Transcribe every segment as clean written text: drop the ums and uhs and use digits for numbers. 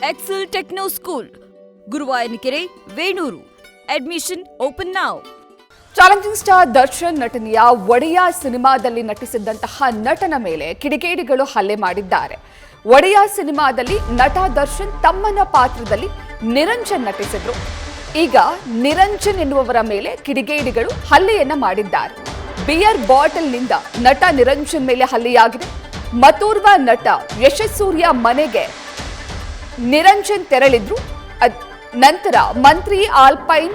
Excel techno school, Guruvayanakere, Venur. Admission open now. Challenging star Darshan ನಟನೆಯ ಒಡೆಯ ಸಿನಿಮಾದಲ್ಲಿ ನಟಿಸಿದ್ದಂತಹ ನಟನ ಮೇಲೆ ಕಿಡಿಗೇಡಿಗಳು ಹಲ್ಲೆ ಮಾಡಿದ್ದಾರೆ. ಒಡೆಯ ಸಿನಿಮಾದಲ್ಲಿ ನಟ ದರ್ಶನ್ ತಮ್ಮನ ಪಾತ್ರದಲ್ಲಿ ನಿರಂಜನ್ ನಟಿಸಿದ್ರು. ಈಗ ನಿರಂಜನ್ ಎನ್ನುವವರ ಮೇಲೆ ಕಿಡಿಗೇಡಿಗಳು ಹಲ್ಲೆಯನ್ನ ಮಾಡಿದ್ದಾರೆ. ಬಿಯರ್ ಬಾಟಲ್ನಿಂದ ನಟ ನಿರಂಜನ್ ಮೇಲೆ ಹಲ್ಲೆಯಾಗಿದೆ. ಮತ್ತೋರ್ವ ನಟ ಯಶಸ್ಸೂರ್ಯ ಮನೆಗೆ ನಿರಂಜನ್ ತೆರಳಿದ್ರು. ನಂತರ ಮಂತ್ರಿ ಆಲ್ಪೈನ್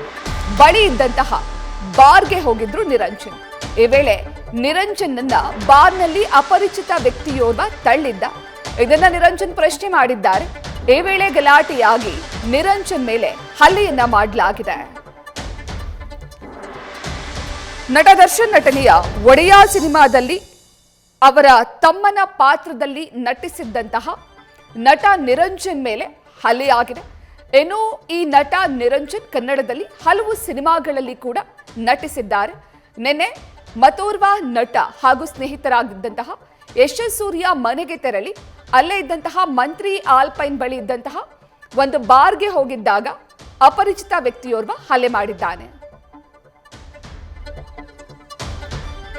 ಬಳಿ ಇದ್ದಂತಹ ಬಾರ್ಗೆ ಹೋಗಿದ್ರು ನಿರಂಜನ್. ಈ ವೇಳೆ ನಿರಂಜನ್ನ ಬಾರ್ನಲ್ಲಿ ಅಪರಿಚಿತ ವ್ಯಕ್ತಿಯೋರ್ವ ತಳ್ಳಿದ್ದ. ಇದನ್ನ ನಿರಂಜನ್ ಪ್ರಶ್ನೆ ಮಾಡಿದ್ದಾರೆ. ಈ ವೇಳೆ ಗಲಾಟೆಯಾಗಿ ನಿರಂಜನ್ ಮೇಲೆ ಹಲ್ಲೆಯನ್ನ ಮಾಡಲಾಗಿದೆ. ನಟ ದರ್ಶನ್ ನಟನೆಯ ಒಡೆಯ ಸಿನಿಮಾದಲ್ಲಿ ಅವರ ತಮ್ಮನ ಪಾತ್ರದಲ್ಲಿ ನಟಿಸಿದ್ದಂತಹ ನಟ ನಿರಂಜನ್ ಮೇಲೆ ಹಲ್ಲೆಯಾಗಿದೆ. ಇನ್ನು ಈ ನಟ ನಿರಂಜನ್ ಕನ್ನಡದಲ್ಲಿ ಹಲವು ಸಿನಿಮಾಗಳಲ್ಲಿ ಕೂಡ ನಟಿಸಿದ್ದಾರೆ. ನಿನ್ನೆ ಮತ್ತೋರ್ವ ನಟ ಹಾಗೂ ಸ್ನೇಹಿತರಾಗಿದ್ದಂತಹ ಯಶಸ್ಸೂರ್ಯ ಮನೆಗೆ ತೆರಳಿ ಅಲ್ಲೇ ಇದ್ದಂತಹ ಮಂತ್ರಿ ಆಲ್ಪೈನ್ ಬಳಿ ಇದ್ದಂತಹ ಒಂದು ಬಾರ್ಗೆ ಹೋಗಿದ್ದಾಗ ಅಪರಿಚಿತ ವ್ಯಕ್ತಿಯೋರ್ವ ಹಲ್ಲೆ ಮಾಡಿದ್ದಾನೆ.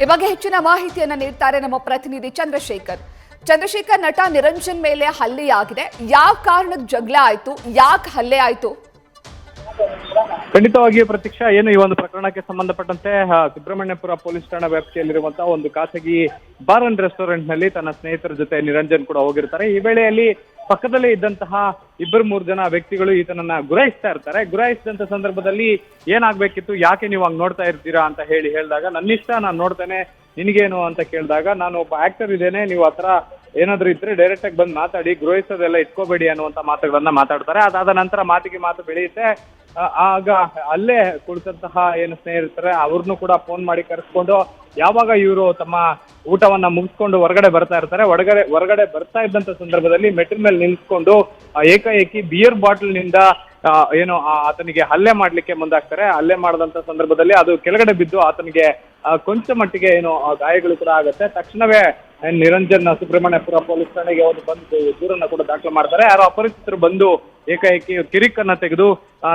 ಈ ಬಗ್ಗೆ ಹೆಚ್ಚಿನ ಮಾಹಿತಿಯನ್ನ ನೀಡ್ತಾರೆ ನಮ್ಮ ಪ್ರತಿನಿಧಿ ಚಂದ್ರಶೇಖರ್. ನಟ ನಿರಂಜನ್ ಮೇಲೆ ಹಲ್ಲೆಯಾಗಿದೆ. ಯಾವ ಕಾರಣಕ್ಕೆ ಜಗಳ ಆಯ್ತು, ಯಾಕೆ ಹಲ್ಲೆ ಆಯ್ತು? ಖಂಡಿತವಾಗಿಯೂ ಪ್ರತೀಕ್ಷಾ, ಏನು ಈ ಒಂದು ಪ್ರಕರಣಕ್ಕೆ ಸಂಬಂಧಪಟ್ಟಂತೆ ಸುಬ್ರಹ್ಮಣ್ಯಪುರ ಪೊಲೀಸ್ ಠಾಣಾ ವ್ಯಾಪ್ತಿಯಲ್ಲಿರುವಂತಹ ಒಂದು ಖಾಸಗಿ ಬಾರ್ ಅಂಡ್ ರೆಸ್ಟೋರೆಂಟ್ ನಲ್ಲಿ ತನ್ನ ಸ್ನೇಹಿತರ ಜೊತೆ ನಿರಂಜನ್ ಕೂಡ ಹೋಗಿರ್ತಾರೆ. ಈ ವೇಳೆಯಲ್ಲಿ ಪಕ್ಕದಲ್ಲೇ ಇದ್ದಂತಹ 2-3 ಜನ ವ್ಯಕ್ತಿಗಳು ಈತನನ್ನ ಗುರಾಯಿಸ್ತಾ ಇರ್ತಾರೆ. ಗುರಾಯಿಸಿದಂತ ಸಂದರ್ಭದಲ್ಲಿ ಏನಾಗ್ಬೇಕಿತ್ತು, ಯಾಕೆ ನೀವು ಹಂಗ್ ನೋಡ್ತಾ ಇರ್ತೀರಾ ಅಂತ ಹೇಳಿದಾಗ, ನನ್ನಿಷ್ಟ, ನಾನು ನೋಡ್ತೇನೆ, ನಿನಗೇನು ಅಂತ ಕೇಳಿದಾಗ, ನಾನು ಒಬ್ಬ ಆಕ್ಟರ್ ಇದ್ದೇನೆ, ನೀವು ಆತರ ಏನಾದ್ರು ಇದ್ರೆ ಡೈರೆಕ್ಟ್ ಆಗಿ ಬಂದು ಮಾತಾಡಿ, ಗೃಹಿಸೋದೆಲ್ಲ ಇಟ್ಕೋಬೇಡಿ ಅನ್ನುವಂತ ಮಾತುಗಳನ್ನ ಮಾತಾಡ್ತಾರೆ. ಅದಾದ ನಂತರ ಮಾತಿಗೆ ಮಾತು ಬೆಳೆಯುತ್ತೆ. ಆಗ ಅಲ್ಲೇ ಕುಳಿತಂತಹ ಏನು ಸ್ನೇಹಿತರೆ ಅವ್ರನ್ನು ಕೂಡ ಫೋನ್ ಮಾಡಿ ಕರೆಸ್ಕೊಂಡು, ಯಾವಾಗ ಇವರು ತಮ್ಮ ಊಟವನ್ನ ಮುಗಿಸ್ಕೊಂಡು ಹೊರಗಡೆ ಬರ್ತಾ ಇರ್ತಾರೆ, ಹೊರಗಡೆ ಬರ್ತಾ ಇದ್ದಂತ ಸಂದರ್ಭದಲ್ಲಿ ಮೆಟ್ಟಿನ ಮೇಲೆ ನಿಲ್ಸ್ಕೊಂಡು ಏಕಾಏಕಿ ಬಿಯರ್ ಬಾಟಲ್ ನಿಂದ ಏನು ಆತನಿಗೆ ಹಲ್ಲೆ ಮಾಡ್ಲಿಕ್ಕೆ ಮುಂದಾಗ್ತಾರೆ. ಹಲ್ಲೆ ಮಾಡದಂತ ಸಂದರ್ಭದಲ್ಲಿ ಅದು ಕೆಳಗಡೆ ಬಿದ್ದು ಆತನಿಗೆ ಕೊಂಚ ಮಟ್ಟಿಗೆ ಏನು ಗಾಯಗಳು ಕೂಡ ಆಗುತ್ತೆ. ತಕ್ಷಣವೇ ನಿರಂಜನ್ ಸುಬ್ರಹ್ಮಣ್ಯಪುರ ಪೊಲೀಸ್ ಠಾಣೆಗೆ ಒಂದು ಬಂದು ದೂರನ್ನ ಕೂಡ ದಾಖಲು ಮಾಡ್ತಾರೆ. ಯಾರೋ ಅಪರಿಚಿತರು ಬಂದು ಏಕಾಏಕಿ ಕಿರಿಕನ್ನ ತೆಗೆದು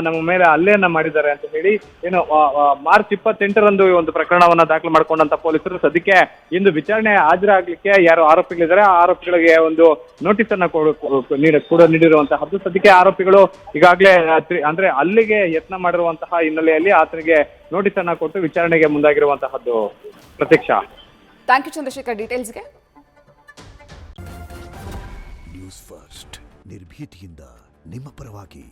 ನಮ್ಮ ಮೇಲೆ ಹಲ್ಲೆಯನ್ನ ಮಾಡಿದ್ದಾರೆ ಅಂತ ಹೇಳಿ ಏನು ಮಾರ್ಚ್ 28ರಂದು ಈ ಒಂದು ಪ್ರಕರಣವನ್ನ ದಾಖಲು ಮಾಡ್ಕೊಂಡಂತ ಪೊಲೀಸರು ಸದ್ಯಕ್ಕೆ ಇಂದು ವಿಚಾರಣೆ ಹಾಜರಾಗ್ಲಿಕ್ಕೆ ಯಾರು ಆರೋಪಿಗಳಿದ್ದಾರೆ ಆ ಆರೋಪಿಗಳಿಗೆ ಒಂದು ನೋಟಿಸ್ ಅನ್ನ ಕೂಡ ನೀಡಿರುವಂತಹದ್ದು. ಸದ್ಯಕ್ಕೆ ಆರೋಪಿಗಳು ಈಗಾಗಲೇ ಅಂದ್ರೆ ಅಲ್ಲಿಗೆ ಯತ್ನ ಮಾಡಿರುವಂತಹ ಹಿನ್ನೆಲೆಯಲ್ಲಿ ಆತನಿಗೆ ನೋಟಿಸ್ ಅನ್ನ ಕೊಟ್ಟು ವಿಚಾರಣೆಗೆ ಮುಂದಾಗಿರುವಂತಹದ್ದು. ಪ್ರತೀಕ್ಷಾ, ಥ್ಯಾಂಕ್ ಯು ಚಂದ್ರಶೇಖರ್ ಡೀಟೇಲ್ಸ್ಗೆ. ನ್ಯೂಸ್ ಫಸ್ಟ್ ನಿರ್ಭೀತಿಯಿಂದ ನಿಮ್ಮ ಪರವಾಗಿ.